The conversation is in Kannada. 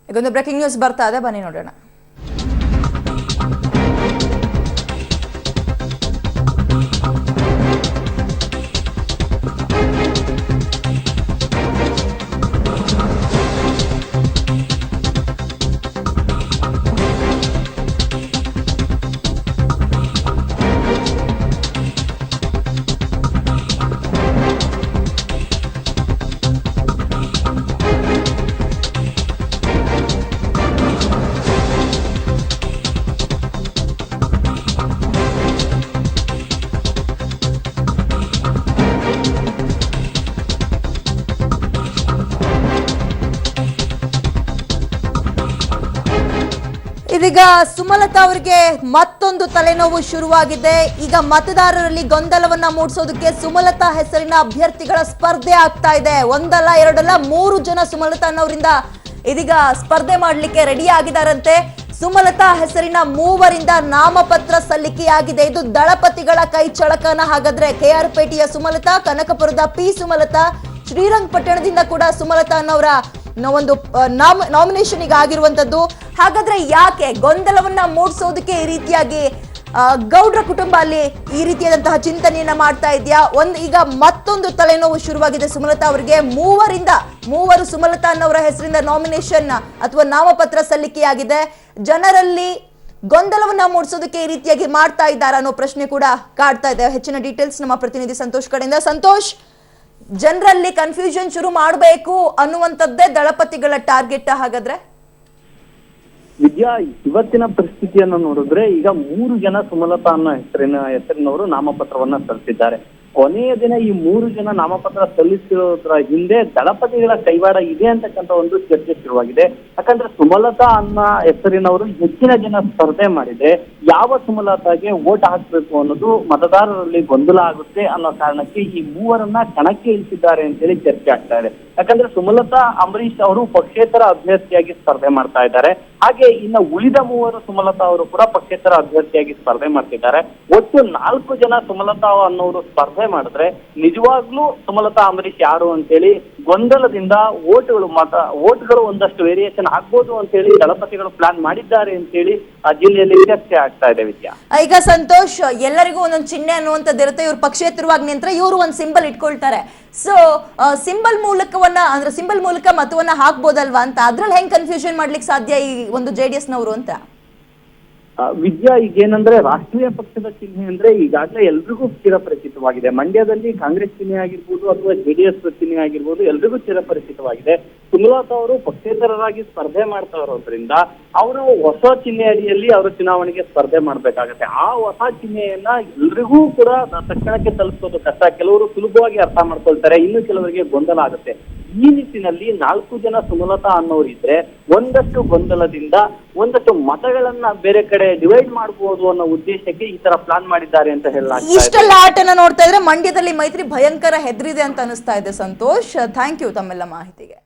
ಈಗೊಂದು ಬ್ರೇಕಿಂಗ್ ನ್ಯೂಸ್ ಬರ್ತಾ ಇದೆ, ಬನ್ನಿ ನೋಡೋಣ. ಇದೀಗ ಸುಮಲತಾ ಅವರಿಗೆ ಮತ್ತೊಂದು ತಲೆನೋವು ಶುರುವಾಗಿದೆ. ಈಗ ಮತದಾರರಲ್ಲಿ ಗೊಂದಲವನ್ನ ಮೂಡಿಸೋದಕ್ಕೆ ಸುಮಲತಾ ಹೆಸರಿನ ಅಭ್ಯರ್ಥಿಗಳ ಸ್ಪರ್ಧೆ ಆಗ್ತಾ ಇದೆ. ಒಂದಲ್ಲ ಎರಡಲ್ಲ 3 ಜನ ಸುಮಲತಾ ಅನ್ನೋರಿಂದ ಇದೀಗ ಸ್ಪರ್ಧೆ ಮಾಡಲಿಕ್ಕೆ ರೆಡಿ ಆಗಿದಾರಂತೆ. ಸುಮಲತಾ ಹೆಸರಿನ 3 ನಾಮಪತ್ರ ಸಲ್ಲಿಕೆಯಾಗಿದೆ. ಇದು ದಳಪತಿಗಳ ಕೈ ಚಳಕನ. ಹಾಗಾದ್ರೆ KR ಪೇಟೆಯ ಸುಮಲತಾ, ಕನಕಪುರದ P ಸುಮಲತಾ, ಶ್ರೀರಂಗಪಟ್ಟಣದಿಂದ ಕೂಡ ಸುಮಲತಾ ಅನ್ನೋರ ಒಂದು ನಾಮಿನೇಷನ್ ಈಗ ಆಗಿರುವಂತದ್ದು. ಹಾಗಾದ್ರೆ ಯಾಕೆ ಗೊಂದಲವನ್ನ ಮೂಡಿಸೋದಕ್ಕೆ ಈ ರೀತಿಯಾಗಿ ಗೌಡ್ರ ಕುಟುಂಬ ಅಲ್ಲಿ ಈ ರೀತಿಯಾದಂತಹ ಚಿಂತನೆಯನ್ನ ಮಾಡ್ತಾ ಇದೆಯಾ? ಈಗ ಮತ್ತೊಂದು ತಲೆನೋವು ಶುರುವಾಗಿದೆ ಸುಮಲತಾ ಅವರಿಗೆ. 3 ಸುಮಲತಾ ಅನ್ನೋರ ಹೆಸರಿಂದ ನಾಮಿನೇಷನ್ ಅಥವಾ ನಾಮಪತ್ರ ಸಲ್ಲಿಕೆಯಾಗಿದೆ. ಜನರಲ್ಲಿ ಗೊಂದಲವನ್ನ ಮೂಡಿಸೋದಕ್ಕೆ ಈ ರೀತಿಯಾಗಿ ಮಾಡ್ತಾ ಇದ್ದಾರಾ ಅನ್ನೋ ಪ್ರಶ್ನೆ ಕೂಡ ಕಾಡ್ತಾ ಇದೆ. ಹೆಚ್ಚಿನ ಡೀಟೇಲ್ಸ್ ನಮ್ಮ ಪ್ರತಿನಿಧಿ ಸಂತೋಷ್ ಕಡೆಯಿಂದ. ಸಂತೋಷ್, ಜನರಲ್ಲಿ ಕನ್ಫ್ಯೂಷನ್ ಶುರು ಮಾಡಬೇಕು ಅನ್ನುವಂಥದ್ದೇ ದಳಪತಿಗಳ ಟಾರ್ಗೆಟ್ ಹಾಗಾದ್ರೆ? ವಿದ್ಯಾ, ಇವತ್ತಿನ ಪರಿಸ್ಥಿತಿಯನ್ನು ನೋಡಿದ್ರೆ ಈಗ 3 ಜನ ಸುಮಲತಾ ಅನ್ನೋ ಹೆಸರಿನವರು ನಾಮಪತ್ರವನ್ನ ಸಲ್ಲಿಸಿದ್ದಾರೆ. ಕೊನೆಯ ದಿನ ಈ 3 ಜನ ನಾಮಪತ್ರ ಸಲ್ಲಿಸಿರೋದ್ರ ಹಿಂದೆ ದಳಪತಿಗಳ ಕೈವಾಡ ಇದೆ ಅಂತಕ್ಕಂಥ ಒಂದು ಚರ್ಚೆ ಶುರುವಾಗಿದೆ. ಯಾಕಂದ್ರೆ ಸುಮಲತಾ ಅನ್ನೋ ಹೆಸರಿನವರು ಹೆಚ್ಚಿನ ಜನ ಸ್ಪರ್ಧೆ ಮಾಡಿದೆ, ಯಾವ ಸುಮಲತಾಗೆ ವೋಟ್ ಹಾಕ್ಬೇಕು ಅನ್ನೋದು ಮತದಾರರಲ್ಲಿ ಗೊಂದಲ ಆಗುತ್ತೆ ಅನ್ನೋ ಕಾರಣಕ್ಕೆ ಈ 3ರನ್ನ ಕಣಕ್ಕೆ ಇಳಿಸಿದ್ದಾರೆ ಅಂತೇಳಿ ಚರ್ಚೆ ಆಗ್ತಾ ಇದೆ. ಯಾಕಂದ್ರೆ ಸುಮಲತಾ ಅಂಬರೀಶ್ ಅವರು ಪಕ್ಷೇತರ ಅಭ್ಯರ್ಥಿಯಾಗಿ ಸ್ಪರ್ಧೆ ಮಾಡ್ತಾ ಇದ್ದಾರೆ. ಹಾಗೆ ಇನ್ನು ಉಳಿದ 3 ಸುಮಲತಾ ಅವರು ಕೂಡ ಪಕ್ಷೇತರ ಅಭ್ಯರ್ಥಿಯಾಗಿ ಸ್ಪರ್ಧೆ ಮಾಡ್ತಿದ್ದಾರೆ. ಒಟ್ಟು 4 ಜನ ಸುಮಲತಾ ಅನ್ನೋರು ಸ್ಪರ್ಧೆ ಮಾಡಿದ್ರೆ ನಿಜವಾಗ್ಲೂ ಸುಮಲತಾ ಅಂಬರೀಶ್ ಯಾರು ಅಂತೇಳಿ ಗೊಂದಲದಿಂದ ಓಟ್ಗಳು ಒಂದಷ್ಟು ವೇರಿಯೇಷನ್ ಆಗ್ಬೋದು ಅಂತೇಳಿ ದಳಪತಿಗಳು ಪ್ಲಾನ್ ಮಾಡಿದ್ದಾರೆ ಅಂತೇಳಿ ಆ ಜಿಲ್ಲೆಯಲ್ಲಿ ಚರ್ಚೆ ಆಗ್ತಾ ಇದೆ. ವಿದ್ಯಾ, ಈಗ ಸಂತೋಷ್, ಎಲ್ಲರಿಗೂ ಒಂದೊಂದು ಚಿಹ್ನೆ ಅನ್ನುವಂಥದ್ದು ಇರುತ್ತೆ. ಇವ್ರು ಪಕ್ಷೇತರವಾಗಿ ನಿಂತ್ರೆ ಇವರು ಒಂದು ಸಿಂಬಲ್ ಇಟ್ಕೊಳ್ತಾರೆ. ಸೊ ಸಿಂಬಲ್ ಮೂಲಕ ಮತವನ್ನ ಹಾಕ್ಬೋದಲ್ವಾ ಅಂತ, ಅದ್ರಲ್ಲಿ ಹೆಂಗ್ ಕನ್ಫ್ಯೂಷನ್ ಮಾಡ್ಲಿಕ್ಕೆ ಸಾಧ್ಯ ಈ ಒಂದು JDS ನವರು ಅಂತ? ವಿದ್ಯಾ, ಈಗೇನಂದ್ರೆ ರಾಷ್ಟ್ರೀಯ ಪಕ್ಷದ ಚಿಹ್ನೆ ಅಂದ್ರೆ ಈಗಾಗಲೇ ಎಲ್ರಿಗೂ ಚಿರಪರಿಚಿತವಾಗಿದೆ. ಮಂಡ್ಯದಲ್ಲಿ ಕಾಂಗ್ರೆಸ್ ಚಿಹ್ನೆ ಆಗಿರ್ಬೋದು ಅಥವಾ JDS ಚಿಹ್ನೆ ಆಗಿರ್ಬೋದು, ಎಲ್ರಿಗೂ ಚಿರಪರಿಚಿತವಾಗಿದೆ. ಸುಮಲತಾ ಅವರು ಪಕ್ಷೇತರರಾಗಿ ಸ್ಪರ್ಧೆ ಮಾಡ್ತಾ ಇರೋದ್ರಿಂದ ಅವರು ಹೊಸ ಚಿಹ್ನೆ ಅಡಿಯಲ್ಲಿ ಅವರು ಚುನಾವಣೆಗೆ ಸ್ಪರ್ಧೆ ಮಾಡ್ಬೇಕಾಗತ್ತೆ. ಆ ಹೊಸ ಚಿಹ್ನೆಯನ್ನ ಎಲ್ರಿಗೂ ಕೂಡ ತಕ್ಷಣಕ್ಕೆ ತಲುಪಿಸೋದು ಕಷ್ಟ. ಕೆಲವರು ಸುಲಭವಾಗಿ ಅರ್ಥ ಮಾಡ್ಕೊಳ್ತಾರೆ, ಇನ್ನು ಕೆಲವರಿಗೆ ಗೊಂದಲ ಆಗುತ್ತೆ. ಈ ನಿಟ್ಟಿನಲ್ಲಿ 4 ಜನ ಸುಮಲತಾ ಅನ್ನೋರು ಇದ್ರೆ ಒಂದಷ್ಟು ಗೊಂದಲದಿಂದ ಒಂದಷ್ಟು ಮತಗಳನ್ನ ಬೇರೆ ಕಡೆ ಡಿವೈಡ್ ಮಾಡಬಹುದು ಅನ್ನೋ ಉದ್ದೇಶಕ್ಕೆ ಈ ತರ ಪ್ಲಾನ್ ಮಾಡಿದ್ದಾರೆ ಅಂತ ಹೇಳಲಾಗ್ತದೆ. ಇಷ್ಟೆಲ್ಲ ಆಟನ ನೋಡ್ತಾ ಇದ್ರೆ ಮಂಡ್ಯದಲ್ಲಿ ಮೈತ್ರಿ ಭಯಂಕರ ಹೆದರಿದೆ ಅಂತ ಅನಿಸ್ತಾ ಇದೆ. ಸಂತೋಷ್, ಥ್ಯಾಂಕ್ ಯು ತಮ್ಮೆಲ್ಲ ಮಾಹಿತಿಗೆ.